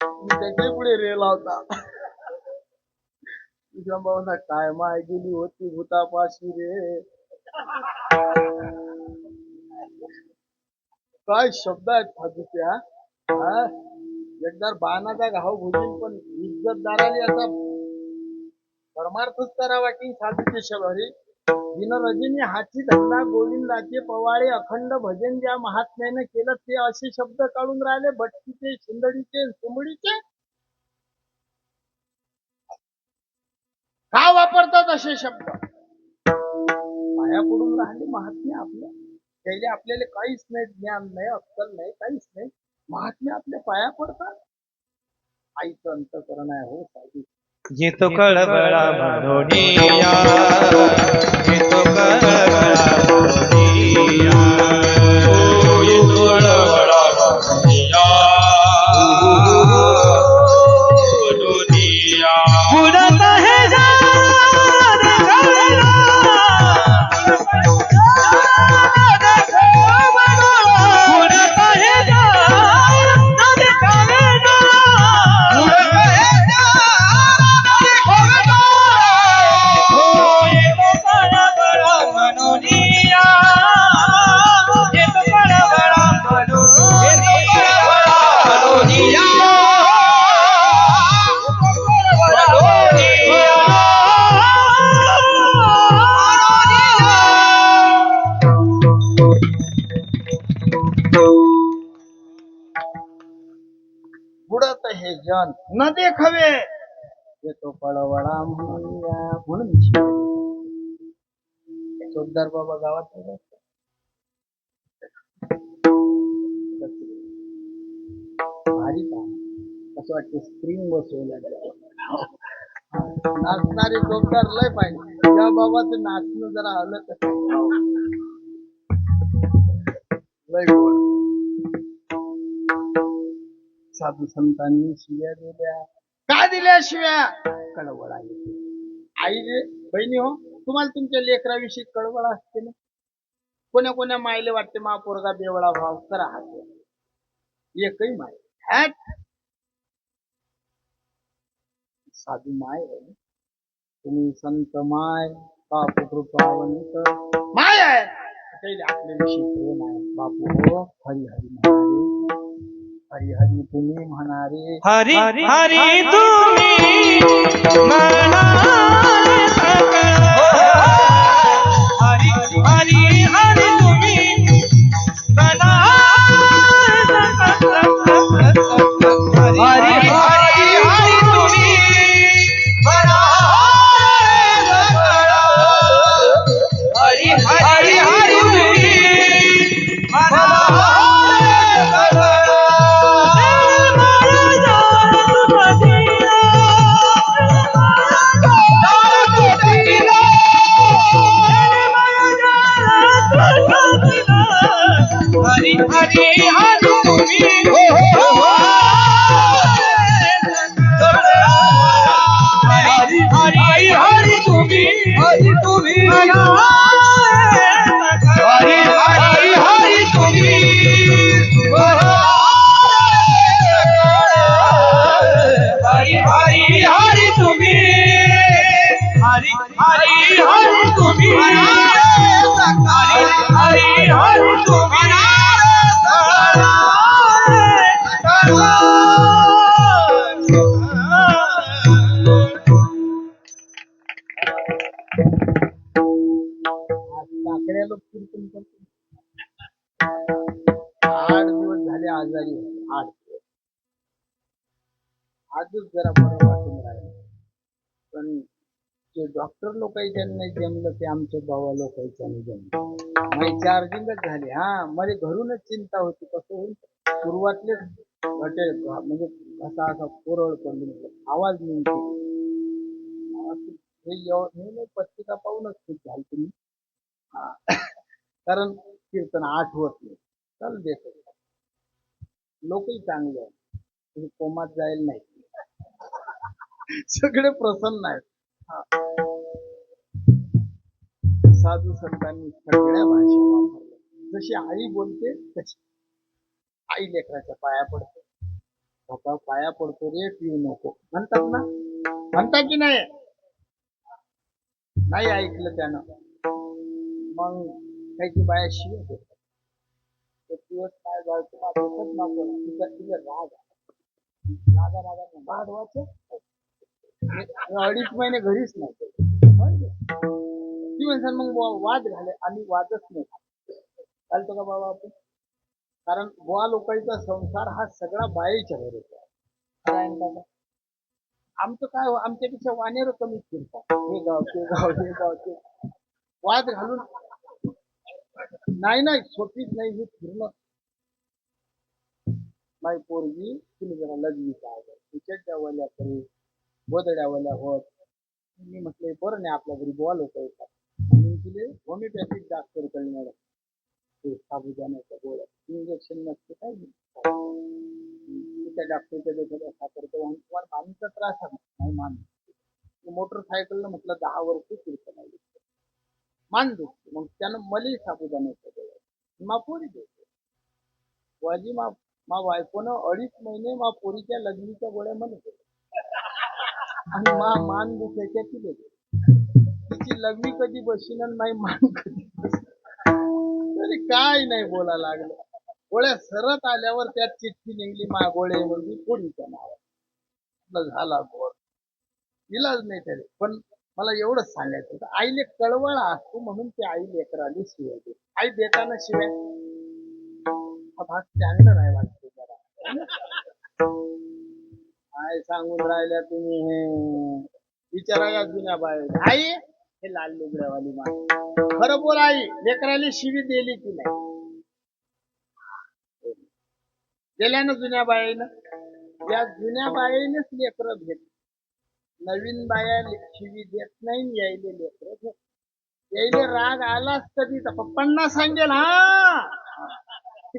मी त्याच्या पुढे रे लावता. भावना काय माय गेली होती भूतापाशी रे. काय शब्द आहेत फाजूच्या. एकदा बाणाचा घाव भुजीन पण इज्जतदाराने असा परमार्थच करावा की साधूचे शबरी. दिन रजनी हाची धंदा गोविंदाचे पवाळे अखंड भजन ज्या महात्म्याने केलं ते असे शब्द काढून राहिले. भटकीचे, शिंदडीचे, सुमडीचे का वापरतात असे शब्द? पाया पडून राहिले महात्म्य आपल्या. त्याले आपल्याला काहीच नाही, ज्ञान नाही, अक्कल नाही, काहीच नाही. महात्म्य आपल्या पाया पडतात. आईचं अंतकरण आहे हो साधू. येतो कळबळा म्हणोनिया. येतो कळबळा म्हणोनिया. येतो कळबळा म्हणोनिया. बुडत है जान कळला. बुडत है जान कळला. म्हणून जन न देखवे येतो पळवळा म्हणूया म्हणून शिव्या देतो. चोपदार बाबा गावात नाही राहत. भारी काम असं वाटतं स्प्रिंग बसवलं नाचणारे चोपदार लय पाहिजे. या बाबाचं नाचणं जरा आलं तर लय गोड. साधू संतांनी शिव्या दिल्या. का दिल्या शिव्या? कळवळ आहे. आई रे बहिणी हो, तुम्हाला तुमच्या लेकराविषयी कळवळ असते ना. कोण्या कोण्या मायले वाटते मा पोरगा बेवळा भाव करा हात. एकही माय हॅट साधू माय आहे. तुम्ही संत माय बापू कृपावंत माय आहे. आपल्याविषयी प्रेम आहे. बापू हो हरी हरी म्हणारे, हरी हरी तुम्ही म्हणारे, हरी हरी तुम्ही म्हणारे सकळ. हरी हरी हरी तुम्ही म्हणारे सकळ. हरी हरी हरी तुम्ही म्हणारे सकळ. हरी हरी हरी तुम्ही म्हणारे सकळ. हरी हरी हरी तुम्ही हरी हरी हरी तुम्ही हरी तुम्ही हरी हरी हरी तुम्ही हरी हरी हरी तुम्ही हरी हरी हरी तुम्ही हरी हरी हरी तुम्ही काकड्या लोक कीर्तन करतो. 8 दिवस झाले आजारी होते. 8 दिवस. आजच जरा बरं वाटून राहिलं. पण जे डॉक्टर लोक ज्यांनी जमलं ते आमच्या बाबा लोकांच्या जमलं. माझी चार्जिंगच झाली. हा मध्ये घरूनच चिंता होती कसं होईल. सुरुवातले घटे म्हणजे असा असा कोरळ पडली आवाज निघते. हे पत्रिका पाहूनच खूप झाली तुम्ही. कारण कीर्तन आठवत नाही. चल देतो. लोकही चांगले आहेत. तुम्ही कोमात जाईल नाही. सगळे प्रसन्न आहेत. साधू संतांनी सगळ्या भाषा वापरल्या. जशी आई बोलते तशी. आई लेकराच्या पाया पडते. बाबा पाया पडतो रे पिऊ नको म्हणतात ना. म्हणता की नाही? नाही ऐकलं त्यानं मग काही बाया शिवत होत्या. दिवस काय जायचं माझं नको तिचा तिला राग रागा रागा वाढवायचं. 2.5 महिने घरीच नाही. ती म्हणतात मग वाद झाले. आम्ही वादच नाही चालतो का बाबा आपण. कारण बुवा लोकांचा संसार हा सगळा बाईच्या घरी होता. आमचं काय आमच्यापेक्षा वानेर कमी फिरतात. हे गाव ते गाव हे गाव ते वाद घालून नाही नाही सोपीच नाही हे फिरणं. माझी पोरगी तिने जरा लग्नी पाहिजे तिच्या वल्या तरी गोदड्यावल्या होत. मी म्हटलं बरं नाही आपल्या घरी बुवा लोक येतात. म्हणून तिथे होमिओपॅथिक डॉक्टर कडे मॅडम ते साबुदाण्याच्या गोळ्या इंजेक्शन नसते काय त्या डॉक्टरच्या देखील साखरतो. तुम्हाला मानचा त्रास आहे नाही मान. मोटरसायकलनं म्हटलं 10 वर्ष फिरतं नाही मान दुखते. मग त्यानं मलाही साबुदाण्याच्या गोळ्या मा पोरी देते. वाजी मा बायकोनं 2.5 महिने मा पोरीच्या लग्नीच्या गोळ्या म्हणत आणि मान दुखायच्या ती देते. तिची लग्नी कधी बशीन आणि नाही मान कधी तरी काय नाही बोला लागलं. गोळ्या सरत आल्यावर त्यात चिठ्ठी निघली मा गोळे म्हणजे पोरीच्या नावात झाला गोळ. इलाज नाही त्याला. पण मला एवढंच सांगायचं होतं आईले कळवळ असतो म्हणून ते आई लेकराली शिव्या देते. आई देताना शिव्या हा भाग चांगला नाही वाटतो जरा. काय सांगून राहिल्या तुम्ही हे विचारा या जुन्या बाहेर आई हे लाल लुगड्यावाली मान खरं बोल आई लेकराली शिवी दिली की नाही गेल्या ना जुन्या बाईनं या जुन्या बाईनेच लेकरं घेत नवीन बाया शिवी देत नाही यायले लेकरं घेत यायले राग आलाच कधी तर पप्पांना सांगेल हा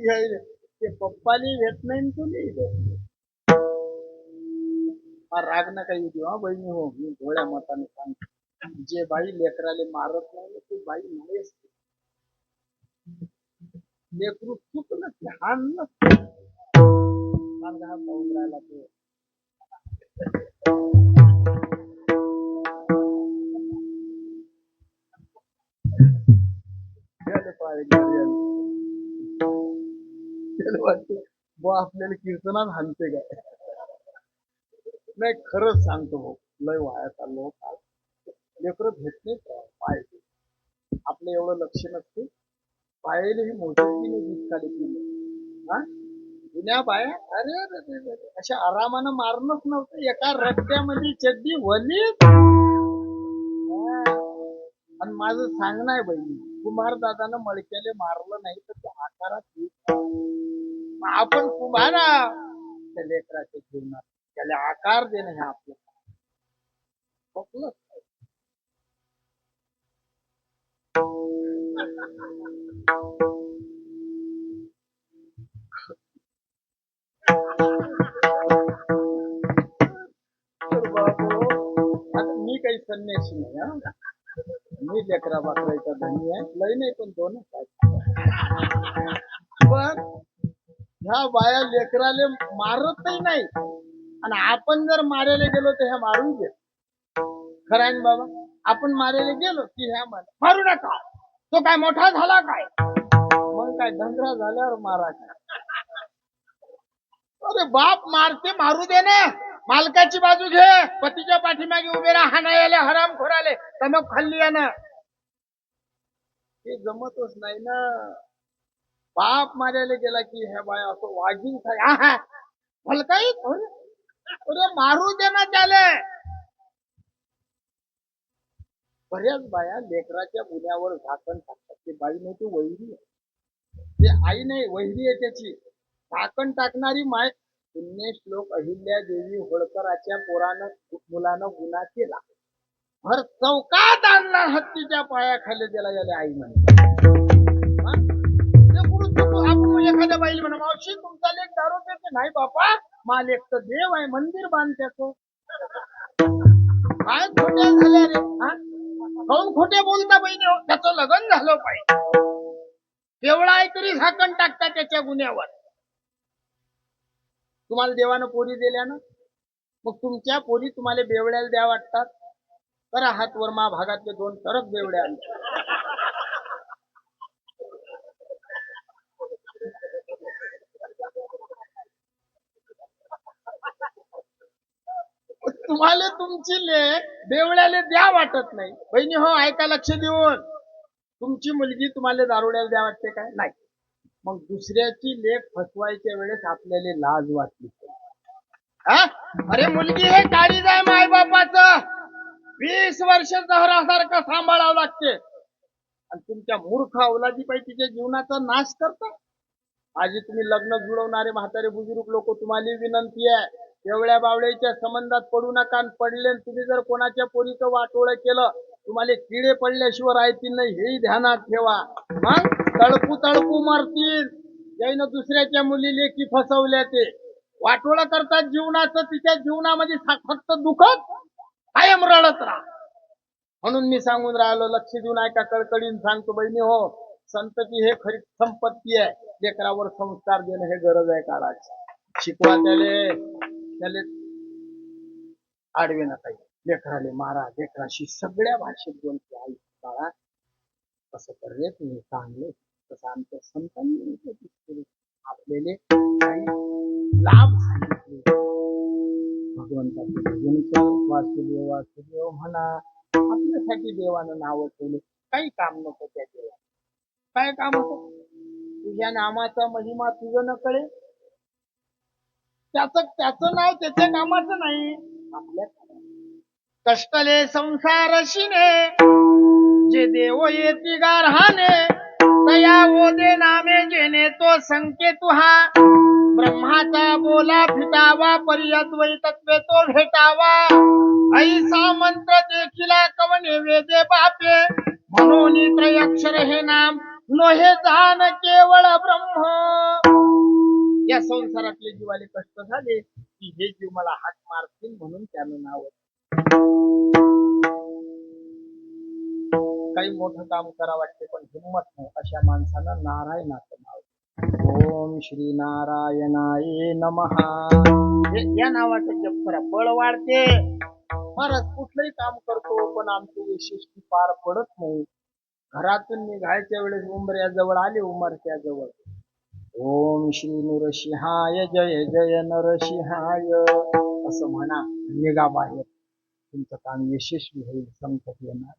यायले ते पप्पाली घेत नाही तुली हा राग ना काही देऊ हा बहिणी हो मी थोड्या मताने सांगतो जे बाई लेकराले मारत नाही ना, ते बाई नाही असते लेकरू चुकलं की हान नसते हा पाहून राहिला तो गेले पाहिजे वाटते बुवा आपल्याला कीर्तनात हाणते काय नाही खरंच सांगतो भाऊ लय वाया चाललो काल लेकरं भेट नाही पाहिजे आपलं एवढं लक्ष नसते पाहिले ही मोठी दिसताली केली हा जुन्या बाया अरे अशा आरामानं मारणंच नव्हतं एका रस्त्यामध्ये चड्डी वली आणि माझं सांगणं आहे बहिणी कुमार दादानं मळक्याले मारलं नाही तर त्या आकारात आपण कुमारा त्या लेकराच्या जीवनात त्याला आकार देणं हे आपलं आता मी काही संन्यासी नाही हा मी लेकरा बाकरायचा धनी आहे लय नाही पण दोन पण ह्या बाया लेकराले मारतही नाही आणि आपण जर मारायला गेलो तर ह्या मारून घे खरं आहे बाबा आपण मारायला गेलो की ह्या मारू नका तो काय मोठा झाला काय मग काय धंद्रा झाल्यावर मारा अरे बाप मारते मारू दे ना मालकाची बाजू घे पतीच्या पाठीमागे उभे राहा हाणायला हराम खोराले तर मग खाल्ली आहे ना ते जमतच नाही ना बाप मारायला गेला की ह्या बाया असं वाघीन भलकाई अरे मारू दे ना त्याला बऱ्याच बाया लेकराच्या गुन्ह्यावर झाकण टाकतात ते बाई नाही ती वैरी ते आई नाही वैरी आहे त्याची झाकण टाकणारी माय पुण्य श्लोक अहिल्या देवी होळकराच्या मुलानं गुन्हा केला भर चौकात आणला हत्तीच्या पायाखाली त्याला गेले आई म्हणे आपण एखाद्या बाईला म्हणा मावशी तुमचा लेख दारू देते नाही बापा मा लेख तर देव आहे मंदिर बांध त्याचं काय खोट्या झाल्या रे काऊन खोटे बोलता बहिणी त्याचं लग्न झालं पाहिजे तेवढा आहे तरी झाकण टाकता त्याच्या गुन्ह्यावर तुम्हाला देवानं पोरी दिल्या ना मग तुमच्या पोरी तुम्हाला बेवड्याला द्या वाटतात करा हात वर मा भागातले 2 तरच बेवड्या तुम्हाला तुमची लेक बेवड्याला द्या वाटत नाही बहिणी हो ऐका लक्ष देऊन तुमची मुलगी तुम्हाला दारुड्याला द्या वाटते काय नाही मग दुसऱ्याची लेक फसवायच्या वेळेस आपल्याला लाज वाटली अरे मुलगी हे काळीज आहे मायबापाचं 20 वर्ष जहरासारखं सांभाळावं लागते आणि तुमच्या मूर्ख अवलादी पाहिजे तिच्या जीवनाचा नाश करता आजी तुम्ही लग्न जुळवणारे म्हातारे बुजुर्ग लोक तुम्हाला विनंती आहे एवढ्या बावळ्याच्या संबंधात पडू नका पडले तुम्ही जर कोणाच्या पोरीचं वाटोळं केलं तुम्हाला किडे पडल्याशिवाय राहतील नाही हेही ध्यानात ठेवा मग तळपू तळपू मरतील त्यानं दुसऱ्याच्या मुली लेकी फसवल्या ते वाटोळं करतात जीवनाचं तिच्या जीवनामध्ये फक्त दुखत कायम रडत राहा म्हणून मी सांगून राहिलो लक्ष देऊन ऐका कळकळीन सांगतो बहिणी हो संतती हे खरी संपत्ती आहे लेकरावर संस्कार देणं हे गरज आहे काळाची शिकवा त्याले आडवे नका लेकराले मारा लेकराशी सगळ्या भाषेत बोलते आई बाळा असं करणे तुम्ही चांगले तसं आमच्या संतांनी आपल्याला काही लाभ सांगितले भगवंताचे भजन कर वासुदेव वासुदेव म्हणा आपल्यासाठी देवानं नाव ठेवले काही काम नको त्या देवा काय काम होतं तुझ्या नामाचा महिमा तुझं न कळे त्याचं नाव त्याच्या कामाचं नाही. आपल्या कष्टले संसार शिने जे देव येती गारहाने तया ओदे नामे जेने तो संकेत हा ब्रह्माचा बोला फिटावा पर्यद्वै तत्वे तो भेटावा ऐसा मंत्र देखिला कवने वेदे बापे म्हणून त्रयक्षर हे नाम नोहे जाण केवळ ब्रह्म. या संसारातले जीवाले कष्ट झाले की हे जीव मला हात मारतील म्हणून त्यानं नाव. काही मोठं काम करा वाटते पण हिंमत नाही अशा माणसानं नारायणाचं नाव. ओम श्री नारायणाय नमः. या नावाचं जप करा, बळ वाढते. महाराज कुठलंही काम करतो पण आमचे यशस्वी पार पडत नाही. घरातून निघायच्या वेळेस उंबऱ्याजवळ आले, उमरत्या जवळ ओम श्री नरसिंहाय जय जय नरसिंहाय असं म्हणा, निघा बाहेर. तुमचं काम यशस्वी होईल, संकट येणार.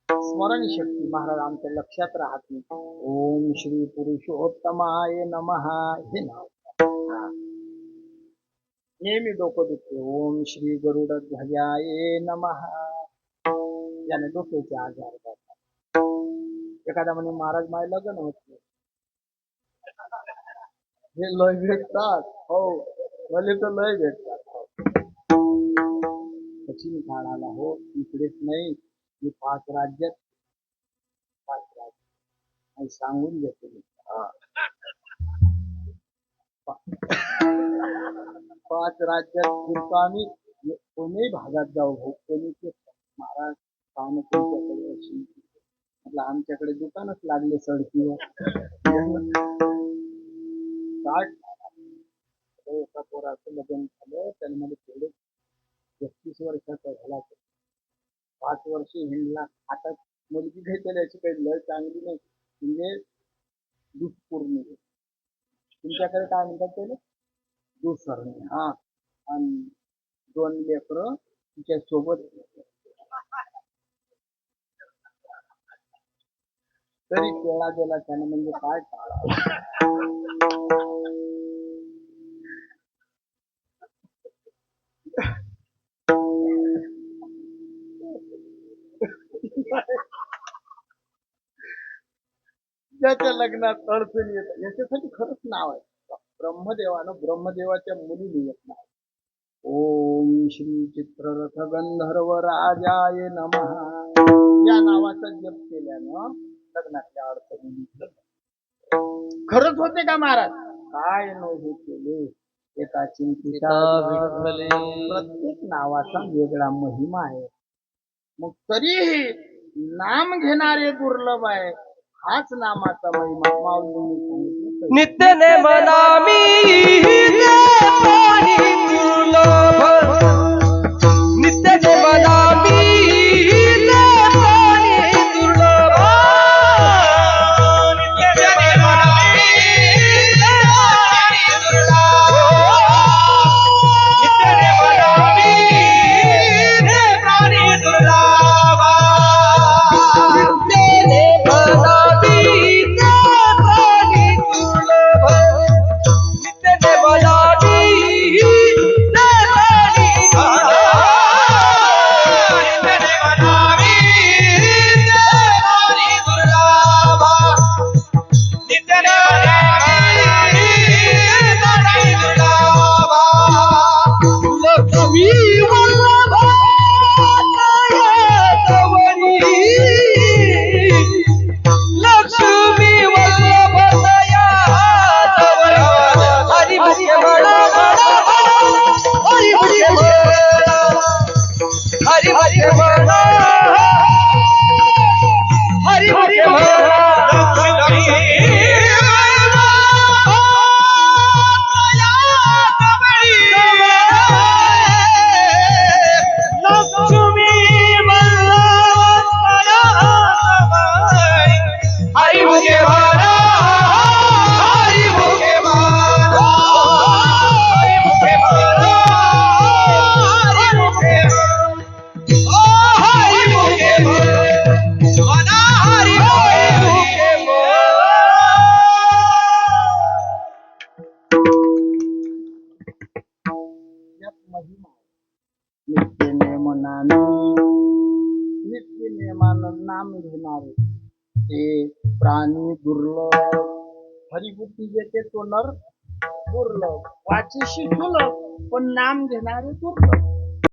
स्मरण शक्ती महाराज आमच्या लक्षात राहत नाही. ओम श्री पुरुषोत्तमाय नमः हे नाव नेहमी डोकं दुखते. ओम श्री गरुड ध्वजाय नमः याने डोक्याचे आजार जातात. एखादा म्हणे महाराज माय लग्न होत नाही, हे लय भेटतात. हो भले तर लय भेटतात. कठीण काळाला हो इकडेच नाही, मी 5 राज्यात सांगून देतो. 5 राज्यात फिरतो आम्ही. कोणी भागात जाऊ भाऊ, कोणी महाराज काम तुमच्याकडे म्हटलं आमच्याकडे दुकानच लागले सडकीवर. एका पोराचं लग्न झालं, त्याने मला थोडे 35 वर्षाचा झाला, 5 वर्ष हिंडला. आता मुलगी घेतली याची काही लय चांगली नाही, म्हणजे दुष्पूर्ण. तुमच्याकडे काय म्हणतात त्याला, दुसरणे. हा, आणि 2 लेकरं तिच्या सोबत. तरी केळा गेला त्याने, म्हणजे काय टाळा. ज्याच्या लग्नात अडचणी येतात याच्यासाठी खरंच नाव आहे. ब्रह्मदेवानं ब्रह्मदेवाच्या मुली येत नाव. ओम श्री चित्ररथ गंधर्व राजाय नमः या नावाचा जप केल्यानं लग्नातल्या अडचणी खरंच होते का महाराज? काय नव्हे केले एका चिंतिता. प्रत्येक नावाचा वेगळा महिमा आहे. मग तरीही नाम घेणारे दुर्लभ आहे. हाच नामाचा महिमा माऊलींनी नित्य नेम नामी दुर्लभ. नित्य नेम नामी दुर्लभ. नित्य नेम नामी नित्य नेमनाने नित्य नेमानं नाम घेणारे ते प्राणी दुर्लभ. हरिबुद्धी येते तो नर दुर्लभ. वाचेशी सुलभ पण नाम घेणारे दुर्लभ.